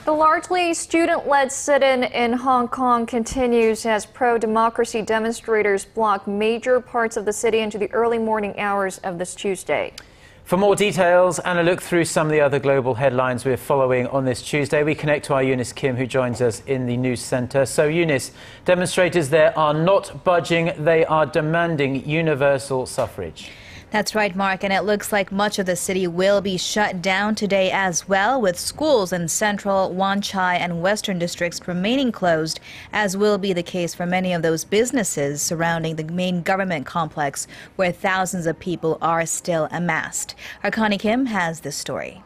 The largely student-led sit-in in Hong Kong continues as pro-democracy demonstrators block major parts of the city into the early morning hours of this Tuesday. For more details and a look through some of the other global headlines we're following on this Tuesday, we connect to our Eunice Kim, who joins us in the NewsCenter. So, Eunice, demonstrators there are not budging. They are demanding universal suffrage. That's right, Mark, and it looks like much of the city will be shut down today as well, with schools in central Wan Chai and Western districts remaining closed, as will be the case for many of those businesses surrounding the main government complex, where thousands of people are still amassed. Our Connie Kim has this story.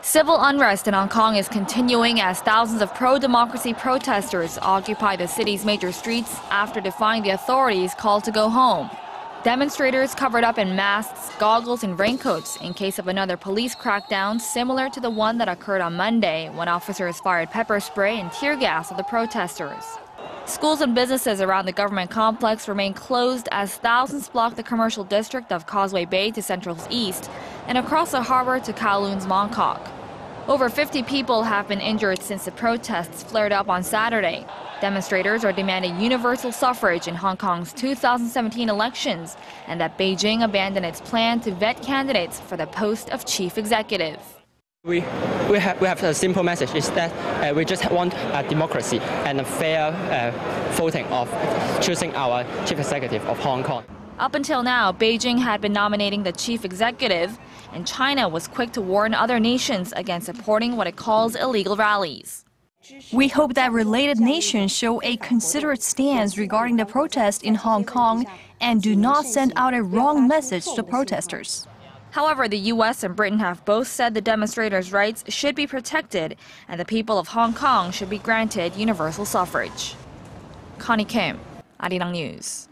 Civil unrest in Hong Kong is continuing as thousands of pro-democracy protesters occupy the city's major streets after defying the authorities' call to go home. Demonstrators covered up in masks, goggles and raincoats in case of another police crackdown similar to the one that occurred on Monday when officers fired pepper spray and tear gas at the protesters. Schools and businesses around the government complex remain closed as thousands block the commercial district of Causeway Bay to Central's east and across the harbor to Kowloon's Mongkok. Over 50 people have been injured since the protests flared up on Saturday. Demonstrators are demanding universal suffrage in Hong Kong's 2017 elections and that Beijing abandon its plan to vet candidates for the post of chief executive. We have a simple message, is that we just want a democracy and a fair voting of choosing our chief executive of Hong Kong. Up until now, Beijing had been nominating the chief executive, and China was quick to warn other nations against supporting what it calls illegal rallies. We hope that related nations show a considerate stance regarding the protest in Hong Kong and do not send out a wrong message to protesters. However, the U.S. and Britain have both said the demonstrators' rights should be protected and the people of Hong Kong should be granted universal suffrage. Connie Kim, Arirang News.